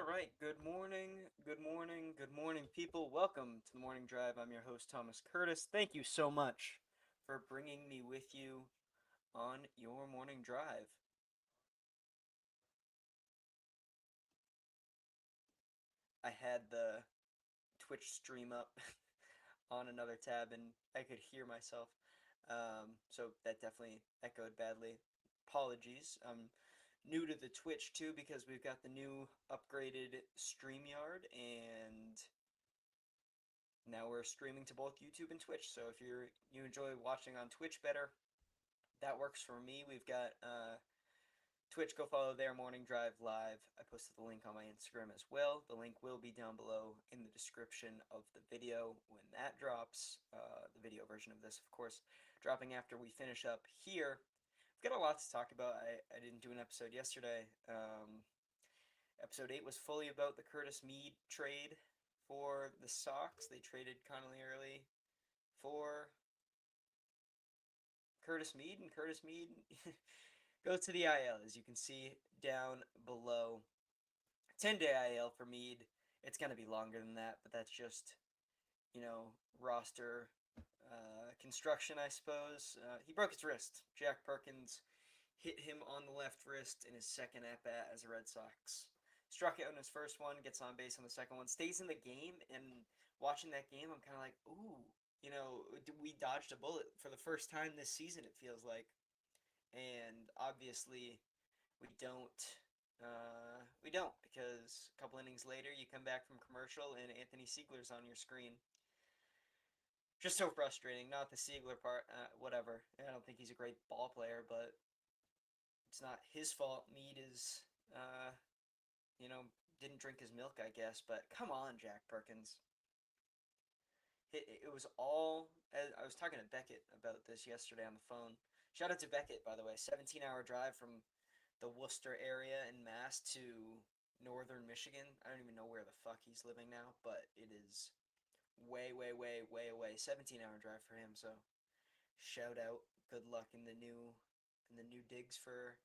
All right, good morning, people. Welcome to the Morning Drive. I'm your host, Thomas Curtis. Thank you so much for bringing me with you on your morning drive. I had the Twitch stream up on another tab and I could hear myself. So that definitely echoed badly. Apologies. I'm new to the Twitch too because we've got the new upgraded StreamYard and now we're streaming to both YouTube and Twitch. So if you enjoy watching on Twitch better, that works for me. We've got Twitch. Go follow their Morning Drive live. I posted the link on my Instagram as well. The link will be down below in the description of the video when that drops. The video version of this, of course, dropping after we finish up here. We've got a lot to talk about. I didn't do an episode yesterday. Episode 8 was fully about the Curtis Mead trade for the Sox. They traded Connolly early for Curtis Mead, and Curtis Mead goes to the IL, as you can see down below. 10-day IL for Mead. It's going to be longer than that, but that's just, roster construction, I suppose. He broke his wrist. Jack Perkins hit him on the left wrist in his second at-bat as a Red Sox. Struck out in his first one, gets on base on the second one, stays in the game, and watching that game, I'm kind of like, ooh, we dodged a bullet for the first time this season, it feels like. And obviously, we don't. We don't, because a couple innings later, you come back from commercial and Anthony Siegler's on your screen. Just so frustrating. Not the Siegler part, whatever. I don't think he's a great ball player, but it's not his fault. Mead is, didn't drink his milk, I guess. But come on, Jack Perkins. It was all. I was talking to Beckett about this yesterday on the phone. Shout out to Beckett, by the way. 17-hour drive from the Worcester area in Mass to northern Michigan. I don't even know where the fuck he's living now, but it is way, way, way, way away. 17-hour drive for him. So shout out. Good luck in the new digs for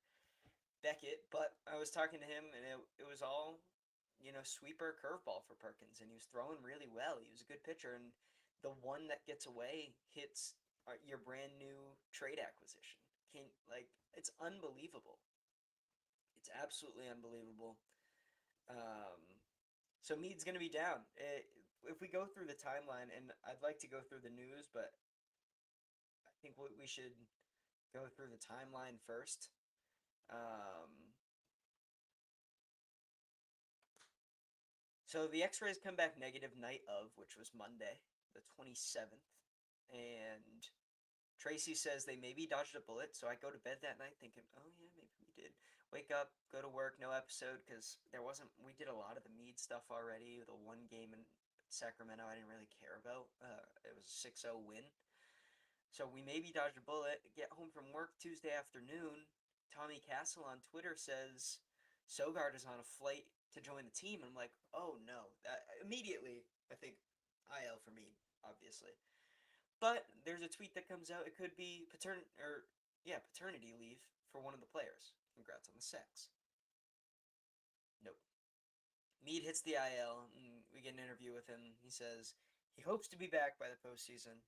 Beckett. But I was talking to him, and it was all sweeper curveball for Perkins, and he was throwing really well. He was a good pitcher, and the one that gets away hits your brand new trade acquisition. It's unbelievable. It's absolutely unbelievable. Um, so Mead's going to be down. If we go through the timeline, and I'd like to go through the news, but I think we should go through the timeline first. So the X-rays come back negative night of, which was Monday, the 27th, and Tracy says they maybe dodged a bullet. So I go to bed that night thinking, oh yeah, maybe we did. Wake up, go to work, no episode because we did a lot of the Mead stuff already. The one game in Sacramento I didn't really care about. It was a 6-0 win. So we maybe dodged a bullet. Get home from work Tuesday afternoon. Tommy Castle on Twitter says Sogard is on a flight to join the team. And I'm like, oh no. Immediately, I think IL for me, obviously. But there's a tweet that comes out. It could be paternity leave for one of the players. Congrats on the sex. Nope. Mead hits the IL, and we get an interview with him. He says he hopes to be back by the postseason.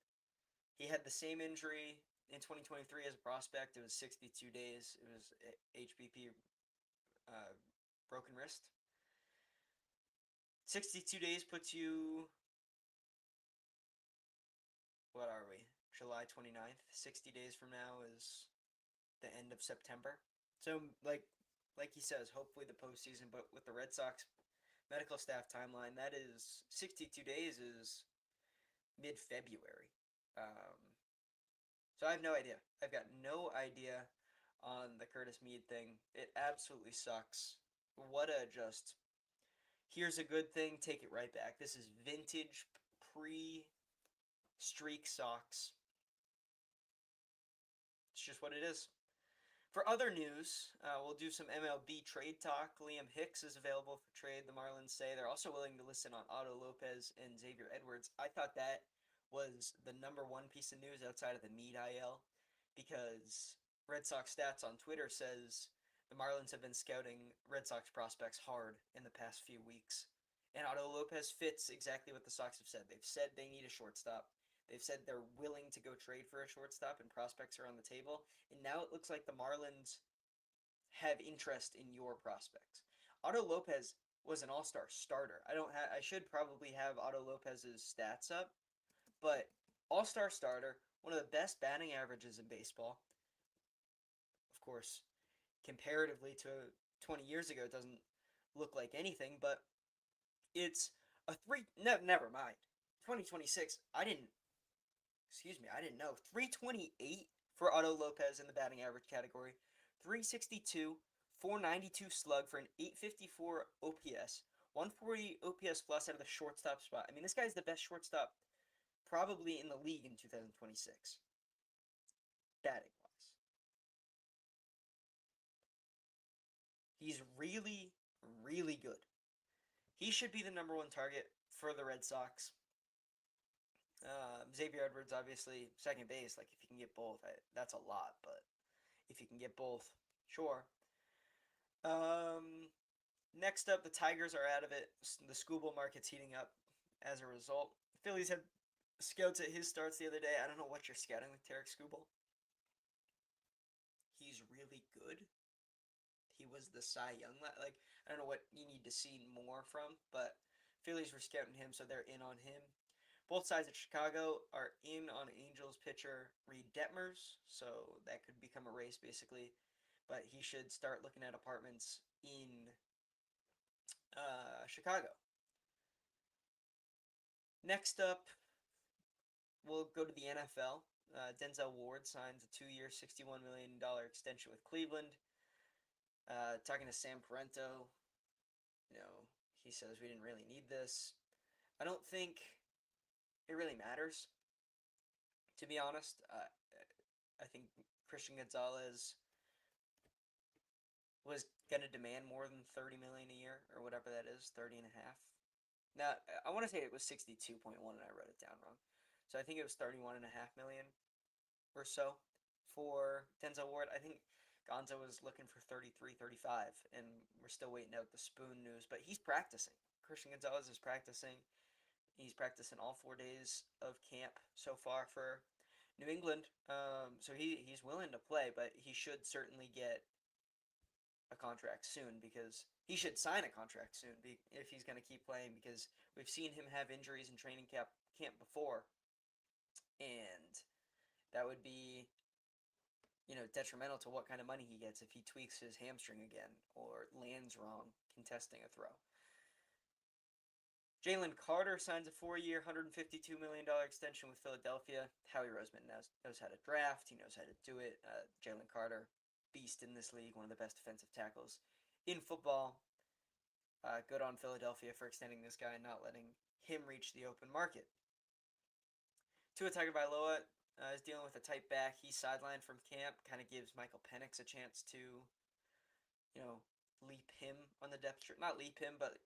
He had the same injury in 2023 as a prospect. It was 62 days. It was HBP, broken wrist. 62 days puts you, what are we? July 29th. 60 days from now is the end of September. So, like he says, hopefully the postseason, but with the Red Sox medical staff timeline, that is 62 days is mid-February. So I have no idea. I've got no idea on the Curtis Mead thing. It absolutely sucks. What a just, here's a good thing, take it right back. This is vintage pre-streak Sox. It's just what it is. For other news, we'll do some MLB trade talk. Liam Hicks is available for trade, the Marlins say. They're also willing to listen on Otto Lopez and Xavier Edwards. I thought that was the number one piece of news outside of the Mead IL, because Red Sox Stats on Twitter says the Marlins have been scouting Red Sox prospects hard in the past few weeks. And Otto Lopez fits exactly what the Sox have said. They've said they need a shortstop. They've said they're willing to go trade for a shortstop, and prospects are on the table. And now it looks like the Marlins have interest in your prospects. Otto Lopez was an all-star starter. I should probably have Otto Lopez's stats up, but all-star starter, one of the best batting averages in baseball. Of course, comparatively to 20 years ago, it doesn't look like anything, but it's a three. No, never mind. 2026. I didn't know. 328 for Otto Lopez in the batting average category. 362, 492 slug for an 854 OPS. 140 OPS plus out of the shortstop spot. I mean, this guy's the best shortstop probably in the league in 2026. Batting wise. He's really, really good. He should be the number one target for the Red Sox. Xavier Edwards, obviously, second base. Like, if you can get both, that's a lot. But if you can get both, sure. Next up, the Tigers are out of it. The Skubal market's heating up as a result. Phillies had scouts at his starts the other day. I don't know what you're scouting with Tarek Skubal. He's really good. He was the Cy Young. Like, I don't know what you need to see more from, but Phillies were scouting him, so they're in on him. Both sides of Chicago are in on Angels pitcher Reed Detmers, so that could become a race basically. But he should start looking at apartments in Chicago. Next up, we'll go to the NFL. Denzel Ward signs a 2-year, $61 million extension with Cleveland. Talking to Sam Parento, he says we didn't really need this. I don't think it really matters, to be honest. I think Christian Gonzalez was going to demand more than $30 million a year, or whatever that is, 30 and a half. Now, I want to say it was 62.1, and I wrote it down wrong. So I think it was 31.5 million or so for Denzel Ward. I think Gonzo was looking for 33, 35, and we're still waiting out the Spoon news. But he's practicing. Christian Gonzalez is practicing. He's practicing all 4 days of camp so far for New England. So he's willing to play, but he should certainly get a contract soon, because he should sign a contract soon if he's going to keep playing, because we've seen him have injuries in training camp before, and that would be detrimental to what kind of money he gets if he tweaks his hamstring again or lands wrong contesting a throw. Jalen Carter signs a 4-year, $152 million extension with Philadelphia. Howie Roseman knows how to draft. He knows how to do it. Jalen Carter, beast in this league, one of the best defensive tackles in football. Good on Philadelphia for extending this guy and not letting him reach the open market. Tua Tagovailoa is dealing with a tight back. He's sidelined from camp. Kind of gives Michael Penix a chance to, leap him on the depth chart. Not leap him, but,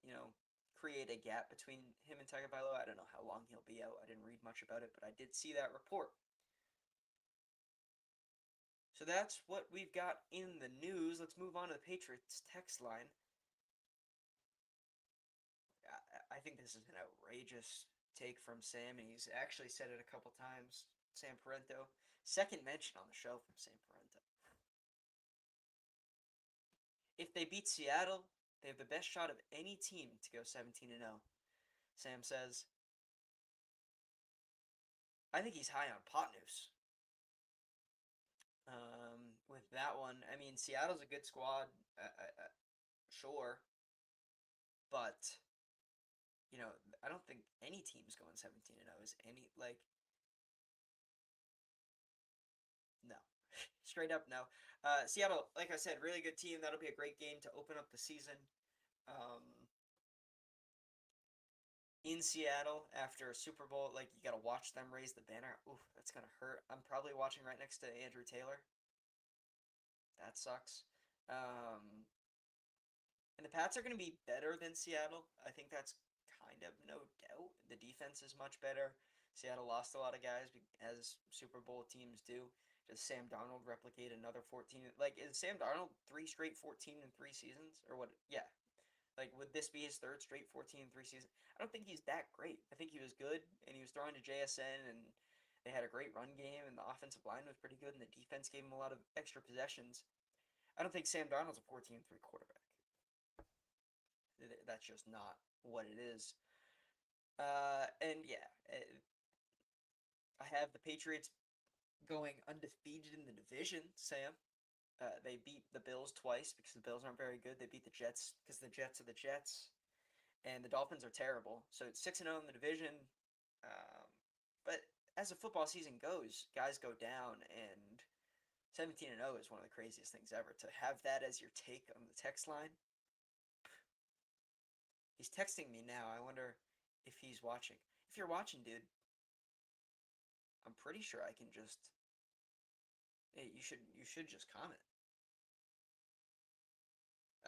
create a gap between him and Tagovailoa. I don't know how long he'll be out. I didn't read much about it, but I did see that report. So that's what we've got in the news. Let's move on to the Patriots text line. I think this is an outrageous take from Sam, and he's actually said it a couple times. Sam Parento. Second mention on the show from Sam Parento. If they beat Seattle, they have the best shot of any team to go 17-0. Sam says, I think he's high on Potnews. With that one, I mean, Seattle's a good squad, sure, but I don't think any team's going 17-0 is no. Straight up, no. Seattle, like I said, really good team. That'll be a great game to open up the season. In Seattle after a Super Bowl, you got to watch them raise the banner. Oof, that's going to hurt. I'm probably watching right next to Andrew Taylor. That sucks. And the Pats are going to be better than Seattle. I think that's kind of no doubt. The defense is much better. Seattle lost a lot of guys, as Super Bowl teams do. Does Sam Darnold replicate another 14? Like, is Sam Darnold 3 straight 14 in 3 seasons? Or what? Yeah. Like, would this be his third straight 14 in 3 seasons? I don't think he's that great. I think he was good, and he was throwing to JSN, and they had a great run game, and the offensive line was pretty good, and the defense gave him a lot of extra possessions. I don't think Sam Darnold's a 14-3 quarterback. That's just not what it is. And yeah, I have the Patriots going undefeated in the division, Sam. They beat the Bills twice because the Bills aren't very good. They beat the Jets because the Jets are the Jets. And the Dolphins are terrible. So it's 6-0 in the division. But as the football season goes, guys go down, and 17-0 is one of the craziest things ever. To have that as your take on the text line. He's texting me now. I wonder if he's watching. If you're watching, dude, I'm pretty sure I can just. Hey, you should just comment.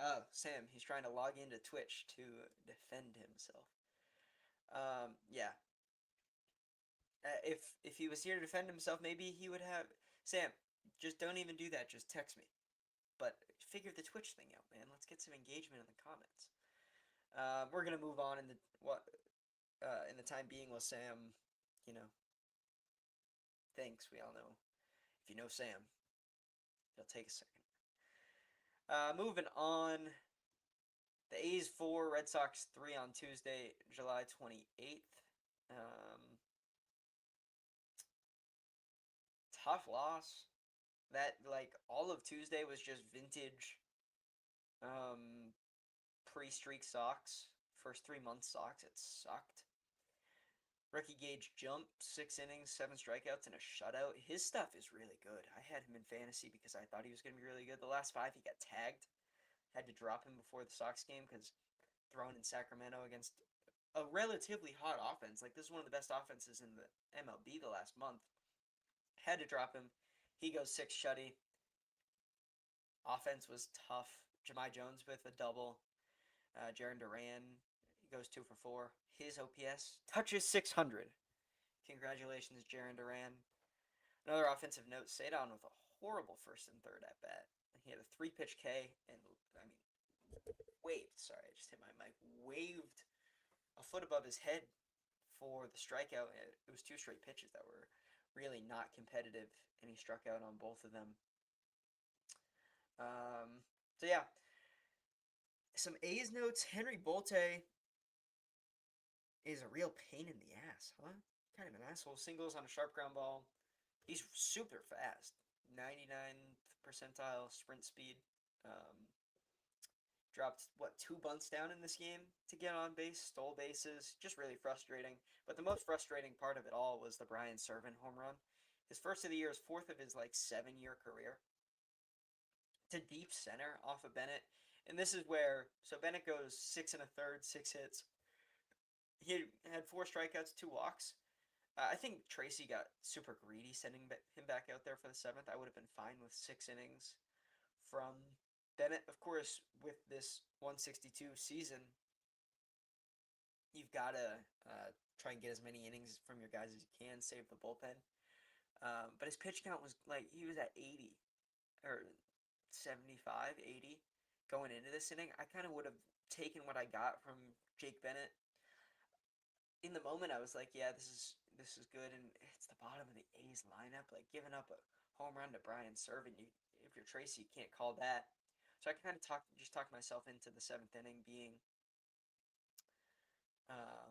Oh, Sam, he's trying to log into Twitch to defend himself. Yeah. If he was here to defend himself, maybe he would have. Sam, just don't even do that. Just text me. But figure the Twitch thing out, man. Let's get some engagement in the comments. We're gonna move on in the time being with Sam. You know, thanks. We all know. If you know Sam, it'll take a second. Moving on. The A's 4, Red Sox 3 on Tuesday, July 28th. Tough loss. That, like, all of Tuesday was just vintage pre-streak Sox. First 3 months Sox, it sucked. Ricky Gage jumped 6 innings, 7 strikeouts, and a shutout. His stuff is really good. I had him in fantasy because I thought he was going to be really good. The last 5, he got tagged. Had to drop him before the Sox game because thrown in Sacramento against a relatively hot offense. Like, this is one of the best offenses in the MLB the last month. Had to drop him. He goes 6 shutty. Offense was tough. Jahmai Jones with a double. Jarren Duran goes 2 for 4. His OPS touches 600. Congratulations, Jarren Duran. Another offensive note, Cedon with a horrible first and third at bat. He had a 3-pitch K, and I mean, waved. Sorry, I just hit my mic. Waved a foot above his head for the strikeout. It was 2 straight pitches that were really not competitive, and he struck out on both of them. So yeah, some A's notes. Henry Bolte is a real pain in the ass, huh? Kind of an asshole. Singles on a sharp ground ball. He's super fast. 99th percentile sprint speed. Dropped, 2 bunts down in this game to get on base, stole bases. Just really frustrating. But the most frustrating part of it all was the Brian Serven home run. His first of the year is 4th of his, 7-year career. To deep center off of Bennett. And this is where, so Bennett goes 6 1/3, 6 hits. He had 4 strikeouts, 2 walks. I think Tracy got super greedy sending him back out there for the 7th. I would have been fine with 6 innings from Bennett. Of course, with this 162 season, you've got to try and get as many innings from your guys as you can, save the bullpen. But his pitch count was he was at 80 or 75, 80 going into this inning. I kind of would have taken what I got from Jake Bennett. In the moment, I was like, yeah, this is good, and it's the bottom of the A's lineup. Like, giving up a home run to Brian Serven, if you're Tracy, you can't call that. So I kind of talked myself into the 7th inning being, a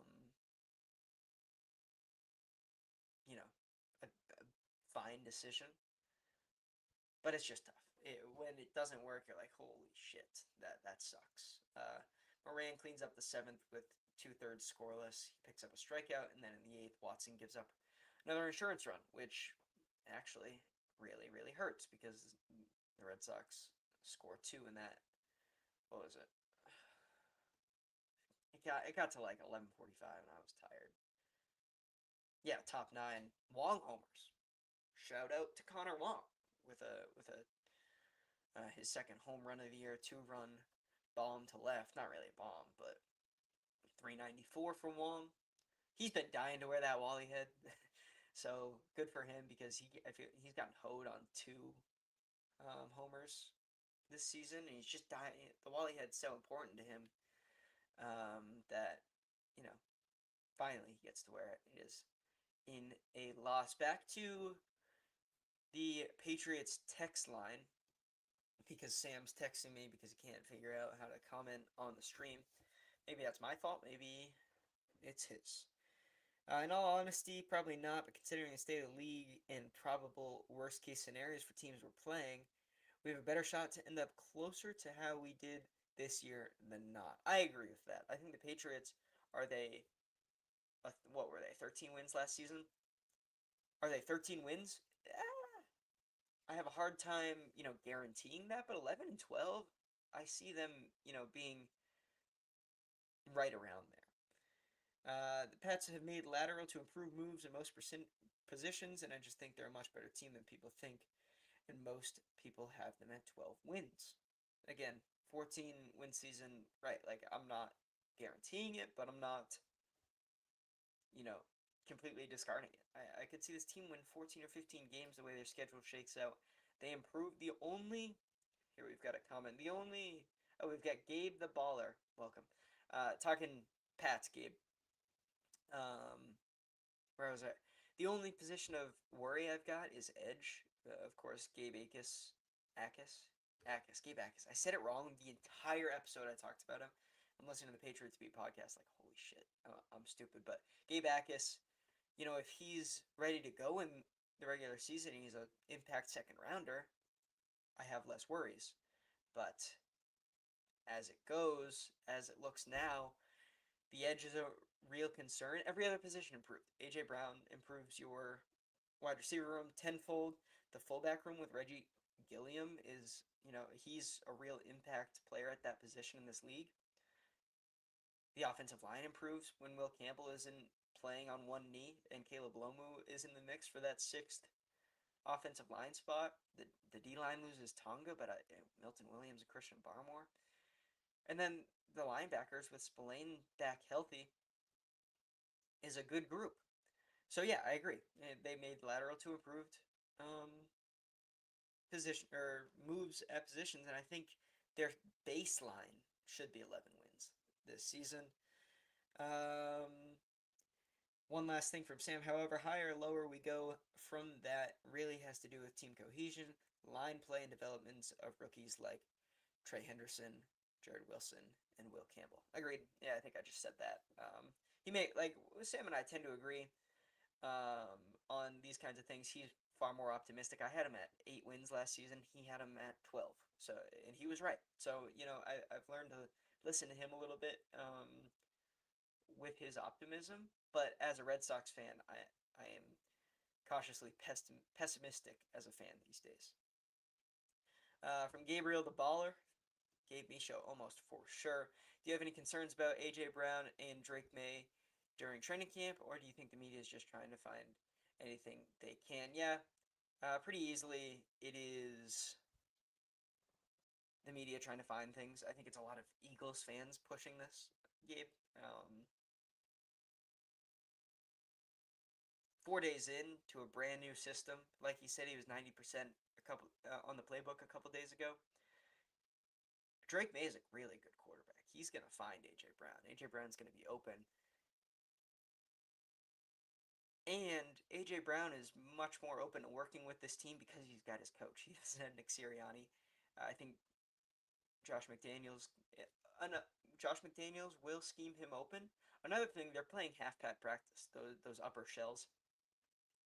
fine decision. But it's just tough. When it doesn't work, you're like, holy shit, that sucks. Moran cleans up the 7th with 2/3 scoreless. He picks up a strikeout, and then in the 8th, Watson gives up another insurance run, which actually really, really hurts because the Red Sox score 2 in that. What was it? It got to 11:45, and I was tired. Yeah, top 9 Wong homers. Shout out to Connor Wong with his second home run of the year, 2-run bomb to left. Not really a bomb, but 394 from Wong. He's been dying to wear that Wally head So good for him because I feel he's gotten hoed on two homers this season, and he's just dying. The Wally head's so important to him that you know finally he gets to wear it. It is in a loss. Back to the Patriots text line because Sam's texting me because he can't figure out how to comment on the stream. Maybe that's my fault. Maybe it's his. In all honesty, probably not, but considering the state of the league and probable worst case scenarios for teams we're playing, we have a better shot to end up closer to how we did this year than not. I agree with that. I think the Patriots are what were they? 13 wins last season? Are they 13 wins? I have a hard time, guaranteeing that, but 11 and 12, I see them, being right around there. The Pats have made lateral to improve moves in most positions, and I just think they're a much better team than people think, and most people have them at 12 wins. Again, 14-win season, right? Like, I'm not guaranteeing it, but I'm not, you know, completely discarding it. I could see this team win 14 or 15 games the way their schedule shakes out. They improved. Here we've got a comment. We've got Gabe the Baller. Welcome. Talking Pats, Gabe. Where was I? The only position of worry I've got is edge. Of course, Gabe Gabe Akis. I said it wrong the entire episode I talked about him. I'm listening to the Patriots Beat podcast, like, holy shit, I'm stupid. But Gabe Akis, if he's ready to go in the regular season and he's an impact second rounder, I have less worries. But as it goes, as it looks now, the edge is a real concern. Every other position improved. A.J. Brown improves your wide receiver room tenfold. The fullback room with Reggie Gilliam is, he's a real impact player at that position in this league. The offensive line improves when Will Campbell isn't playing on one knee and Caleb Lomu is in the mix for that sixth offensive line spot. The D-line loses Tonga, but Milton Williams and Christian Barmore. And then the linebackers with Spillane back healthy is a good group. So yeah, I agree. They made lateral to improved position or moves at positions, and I think their baseline should be 11 wins this season. One last thing from Sam. However, higher or lower we go from that really has to do with team cohesion, line play, and developments of rookies like Trey Henderson, Jared Wilson, and Will Campbell. Agreed. Yeah, I think I just said that. Sam and I tend to agree on these kinds of things. He's far more optimistic. I had him at 8 wins last season. He had him at 12. So, and he was right. So, I've learned to listen to him a little bit with his optimism. But as a Red Sox fan, I am cautiously pessimistic as a fan these days. From Gabriel the Baller, Gabe Micho almost for sure. Do you have any concerns about A.J. Brown and Drake May during training camp, or do you think the media is just trying to find anything they can? Yeah, pretty easily it is the media trying to find things. I think it's a lot of Eagles fans pushing this, Gabe. 4 days in to a brand new system, like he said, he was 90% on the playbook a couple days ago. Drake May is a really good quarterback. He's going to find A.J. Brown. A.J. Brown's going to be open. And A.J. Brown is much more open to working with this team because he's got his coach. He doesn't have Nick Sirianni. I think Josh McDaniels will scheme him open. Another thing, they're playing half-pad practice, those upper shells.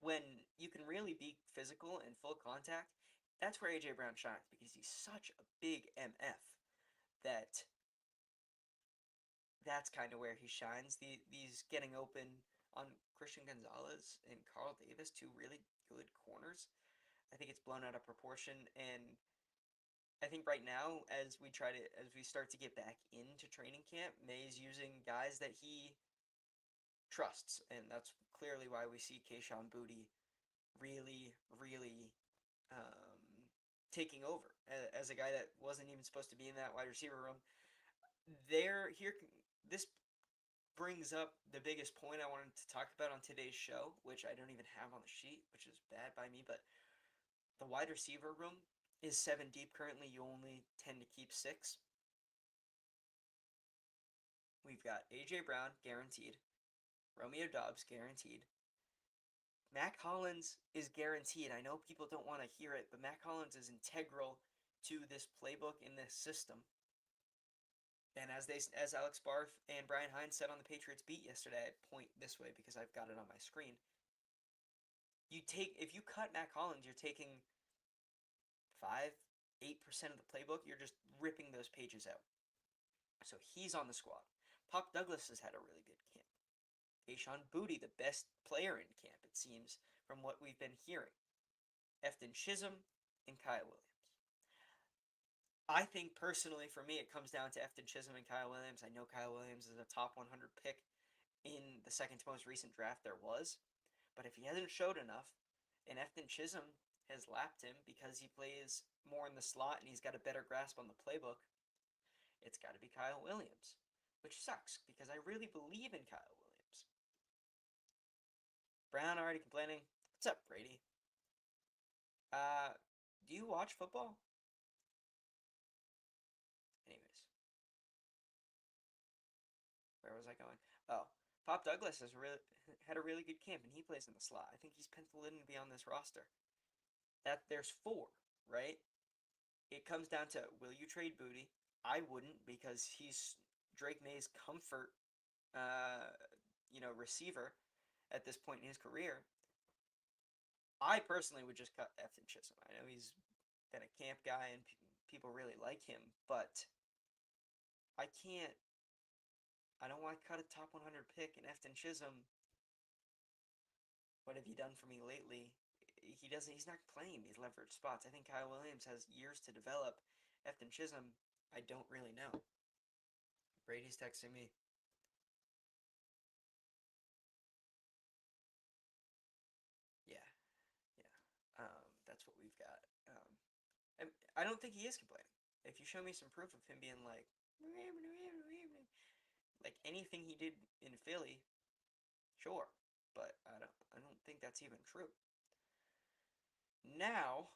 When you can really be physical and full contact, that's where A.J. Brown shines because he's such a big MF that's kind of where he shines. These getting open on Christian Gonzalez and Carl Davis, two really good corners. I think it's blown out of proportion, and I think right now, as we start to get back into training camp, May's using guys that he trusts, and that's clearly why we see Kayshon Boutte really, really taking over as a guy that wasn't even supposed to be in that wide receiver room. This brings up the biggest point I wanted to talk about on today's show, which I don't even have on the sheet, which is bad by me, but the wide receiver room is 7 deep currently. You only tend to keep 6. We've got A.J. Brown, guaranteed. Romeo Doubs, guaranteed. Mac Hollins is guaranteed. I know people don't want to hear it, but Mac Hollins is integral to this playbook in this system. And as Alex Barth and Brian Hines said on the Patriots beat yesterday, I point this way because I've got it on my screen. If you cut Mac Hollins, you're taking 5-8% of the playbook. You're just ripping those pages out. So he's on the squad. Pop Douglas has had a really good camp. Kayshon Boutte, the best player in camp, it seems, from what we've been hearing. Efton Chisholm and Kyle Williams. I think personally, for me, it comes down to Efton Chisholm and Kyle Williams. I know Kyle Williams is a top 100 pick in the second to most recent draft there was, but if he hasn't showed enough, and Efton Chisholm has lapped him because he plays more in the slot and he's got a better grasp on the playbook, it's got to be Kyle Williams, which sucks because I really believe in Kyle Williams. Brown already complaining. What's up, Brady? Do you watch football? Anyways, where was I going? Oh, Pop Douglas had a really good camp, and he plays in the slot. I think he's penciled in to be on this roster. That there's 4, right? It comes down to, will you trade Boutte? I wouldn't, because he's Drake May's comfort, receiver at this point in his career. I personally would just cut Efton Chisholm. I know he's been a camp guy and people really like him, but I can't. I don't want to cut a top 100 pick in Efton Chisholm. What have you done for me lately? He's not playing these leverage spots. I think Kyle Williams has years to develop. Efton Chisholm, I don't really know. Brady's texting me. Yeah, yeah. That's what we've got. I don't think he is complaining. If you show me some proof of him being like anything he did in Philly, sure, but I don't think that's even true. Now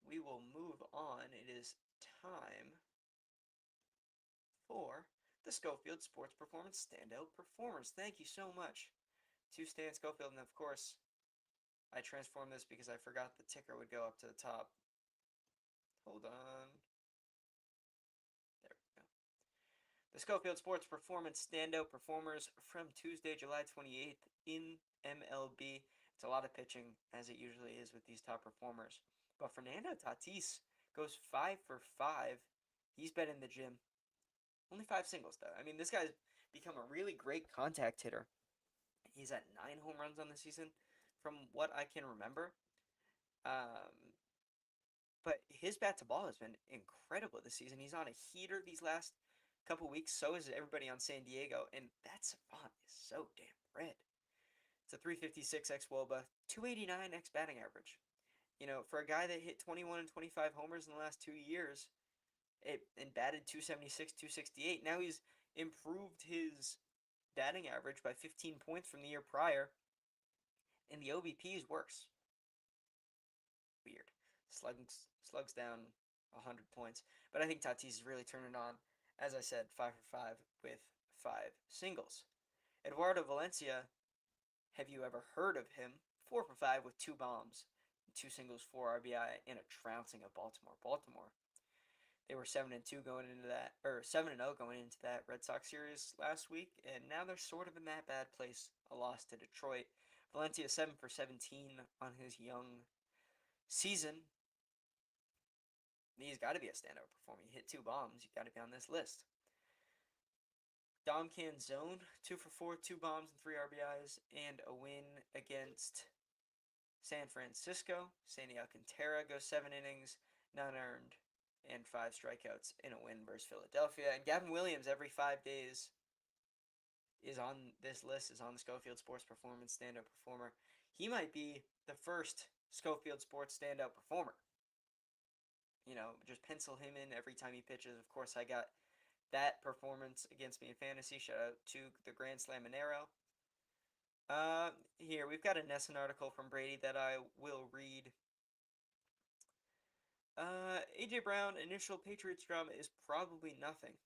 we will move on. It is time for the Skolfield Sports Performance Standout Performers. Thank you so much to Stan Skolfield, and of course, I transformed this because I forgot the ticker would go up to the top. Hold on. There we go. The Skolfield Sports Performance Standout Performers from Tuesday, July 28th in MLB. It's a lot of pitching, as it usually is with these top performers. But Fernando Tatis goes 5 for 5. He's been in the gym. Only 5 singles, though. I mean, this guy's become a really great contact hitter. He's at 9 home runs on the season, from what I can remember. But his bat to ball has been incredible this season. He's on a heater these last couple weeks. So is everybody on San Diego. And that savant is so damn red. It's a 356 x Woba, 289 x batting average. For a guy that hit 21 and 25 homers in the last 2 years, and batted 276, 268. Now he's improved his batting average by 15 points from the year prior, and the OBP is worse. Weird. Slugs down 100 points. But I think Tatis is really turning on. As I said, 5 for 5 with 5 singles. Eduardo Valencia, have you ever heard of him? 4 for 5 with 2 bombs, 2 singles, 4 RBI, and a trouncing of Baltimore. They were 7-2 going into that, or 7-0 going into that Red Sox series last week, and now they're sort of in that bad place. A loss to Detroit. Valencia 7 for 17 on his young season. He's got to be a standout performer. You hit 2 bombs, you got to be on this list. Dom Canzone, 2 for 4, 2 bombs and 3 RBIs, and a win against San Francisco. Sandy Alcantara goes 7 innings, none earned, and 5 strikeouts in a win versus Philadelphia. And Gavin Williams, every 5 days, is on this list, is on the Skolfield Sports Performance Standout Performer. He might be the first Skolfield Sports Standout Performer. Just pencil him in every time he pitches. Of course, I got that performance against me in fantasy. Shout out to the Grand Slaminero. Here we've got a Nesson article from Brady that I will read. AJ Brown initial Patriots drama is probably nothing,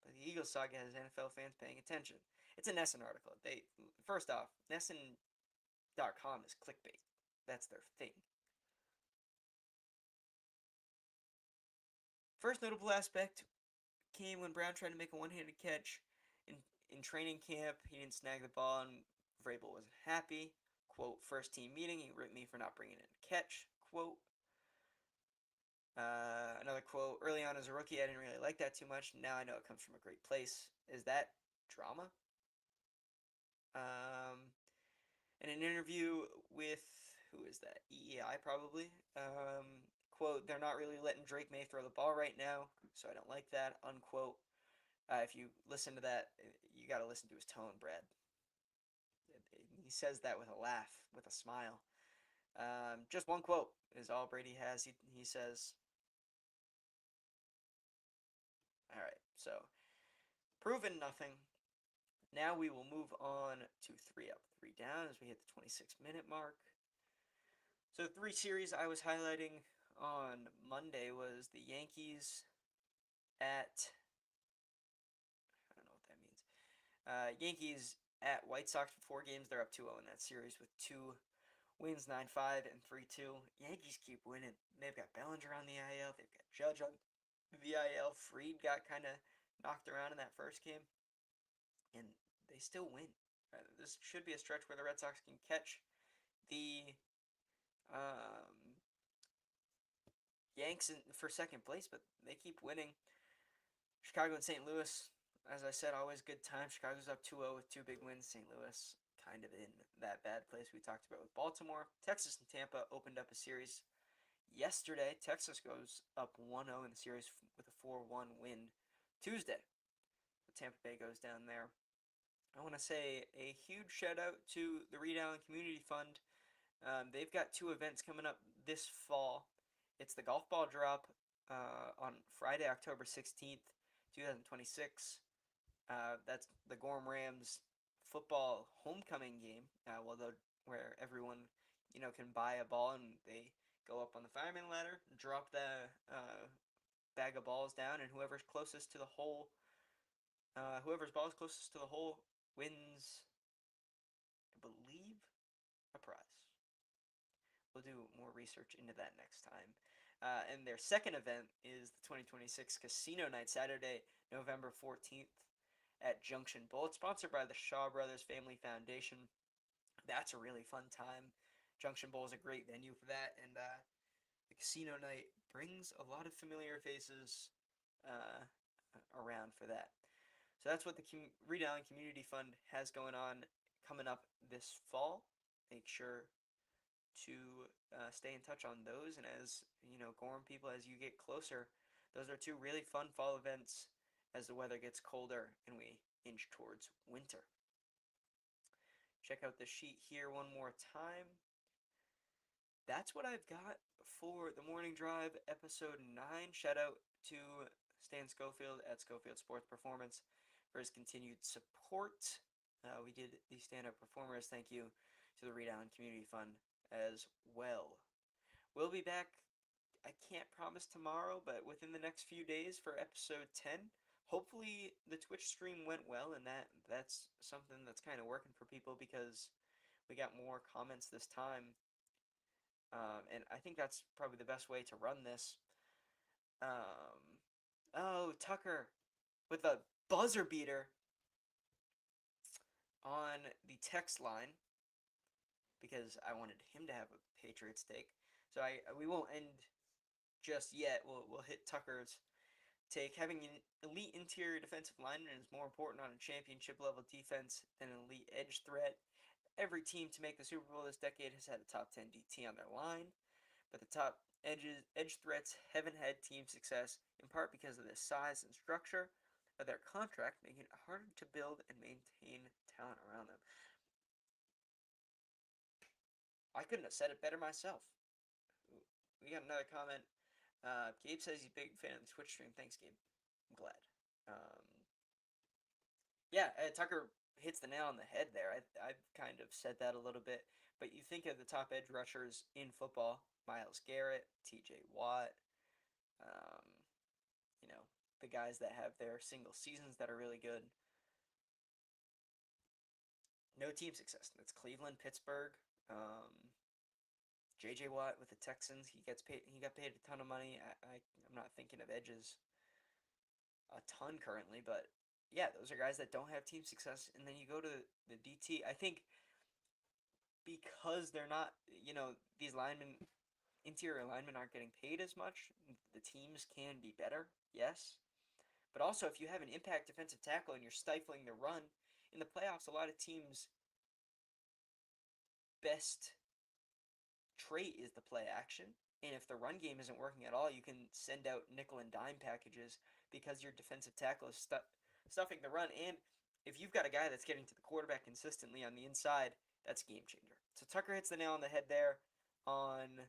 but the Eagles saga has NFL fans paying attention. It's a Nesson article. They first off, Nesson.com is clickbait. That's their thing. First notable aspect came when Brown tried to make a one-handed catch in in training camp. He didn't snag the ball, and Vrabel wasn't happy. Quote, first team meeting, he ripped me for not bringing in a catch. Quote, another quote, early on as a rookie, I didn't really like that too much. Now I know it comes from a great place. Is that drama? Um, in an interview with, who is that? EEI probably. Quote, they're not really letting Drake May throw the ball right now, so I don't like that, unquote. If you listen to that, you got to listen to his tone, Brad. He says that with a laugh, with a smile. Just one quote is all Brady has. He says, all right, so proven nothing. Now we will move on to 3 up, 3 down as we hit the 26-minute mark. So the 3 series I was highlighting on Monday was the Yankees at, I don't know what that means. Yankees at White Sox for 4 games. They're up 2-0 in that series with 2 wins, 9-5 and 3-2. Yankees keep winning. They've got Bellinger on the IL. They've got Judge on the IL. Fried got kind of knocked around in that first game. And they still win. This should be a stretch where the Red Sox can catch the Yanks for second place, but they keep winning. Chicago and St. Louis, as I said, always good time. Chicago's up 2-0 with 2 big wins. St. Louis kind of in that bad place we talked about with Baltimore. Texas and Tampa opened up a series yesterday. Texas goes up 1-0 in the series with a 4-1 win Tuesday. Tampa Bay goes down there. I want to say a huge shout out to the Reed Allen Community Fund. They've got 2 events coming up this fall. It's the golf ball drop on Friday, October 16th, 2026. That's the Gorham Rams football homecoming game, where everyone can buy a ball and they go up on the fireman ladder, drop the bag of balls down, and whoever's closest to the hole, whoever's ball is closest to the hole wins, I believe, a prize. We'll do more research into that next time. And their second event is the 2026 Casino Night, Saturday, November 14th at Junction Bowl. It's sponsored by the Shaw Brothers Family Foundation. That's a really fun time. Junction Bowl is a great venue for that, and the Casino Night brings a lot of familiar faces around for that. So that's what the Reed Allen Community Fund has going on coming up this fall. Make sure to stay in touch on those, and as Gorham people, as you get closer, those are 2 really fun fall events as the weather gets colder and we inch towards winter. Check out the sheet here one more time. That's what I've got for the Morning Drive episode 9. Shout out to Stan Skolfield at Skolfield Sports Performance for his continued support. We did the stand-up performers. Thank you to the Reed Allen Community Fund as well. We'll be back, I can't promise tomorrow, but within the next few days for episode 10. Hopefully the Twitch stream went well, and that's something that's kind of working for people because we got more comments this time. And I think that's probably the best way to run this. Oh, Tucker with a buzzer beater on the text line because I wanted him to have a Patriots take. So we won't end just yet. We'll hit Tucker's take. Having an elite interior defensive lineman is more important on a championship level defense than an elite edge threat. Every team to make the Super Bowl this decade has had a top 10 DT on their line, but the top edge threats haven't had team success, in part because of the size and structure of their contract, making it harder to build and maintain talent around them. I couldn't have said it better myself. We got another comment. Gabe says he's a big fan of the Twitch stream. Thanks, Gabe. I'm glad. Yeah, Tucker hits the nail on the head there. I've kind of said that a little bit, but you think of the top edge rushers in football: Myles Garrett, T.J. Watt, um, you know, the guys that have their single seasons that are really good. No team success. That's Cleveland, Pittsburgh, J.J. Watt with the Texans. He gets paid. He got paid a ton of money. I'm not thinking of edges a ton currently, but yeah, those are guys that don't have team success. And then you go to the DT. I think because they're not, these linemen, interior linemen aren't getting paid as much. The teams can be better, yes. But also, if you have an impact defensive tackle and you're stifling the run in the playoffs, a lot of teams' best trait is the play action. And if the run game isn't working at all, you can send out nickel and dime packages because your defensive tackle is stuffing the run. And if you've got a guy that's getting to the quarterback consistently on the inside, that's a game changer. So Tucker hits the nail on the head there on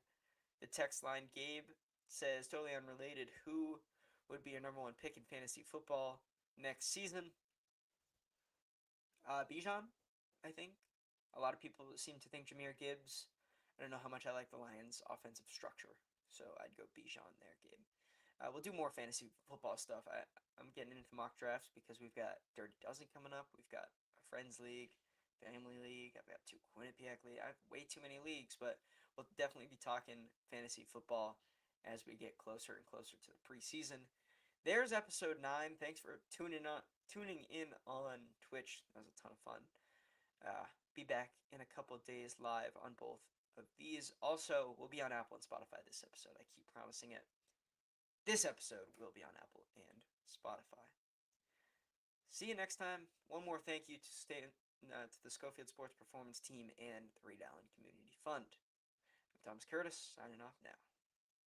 the text line. Gabe says, totally unrelated, who would be your number one pick in fantasy football next season? Bijan, I think. A lot of people seem to think Jahmyr Gibbs. I don't know how much I like the Lions' offensive structure, so I'd go Bijan there, Gabe. We'll do more fantasy football stuff. I'm getting into mock drafts because we've got Dirty Dozen coming up. We've got a Friends League, Family League. I've got 2 Quinnipiac League. I have way too many leagues, but we'll definitely be talking fantasy football as we get closer and closer to the preseason. There's episode 9. Thanks for tuning in on Twitch. That was a ton of fun. Be back in a couple of days live on both of these. Also, we'll be on Apple and Spotify this episode. I keep promising it. This episode will be on Apple and Spotify. See you next time. One more thank you to the Skolfield Sports Performance Team and the Reed Allen Community Fund. I'm Thomas Curtis, signing off now.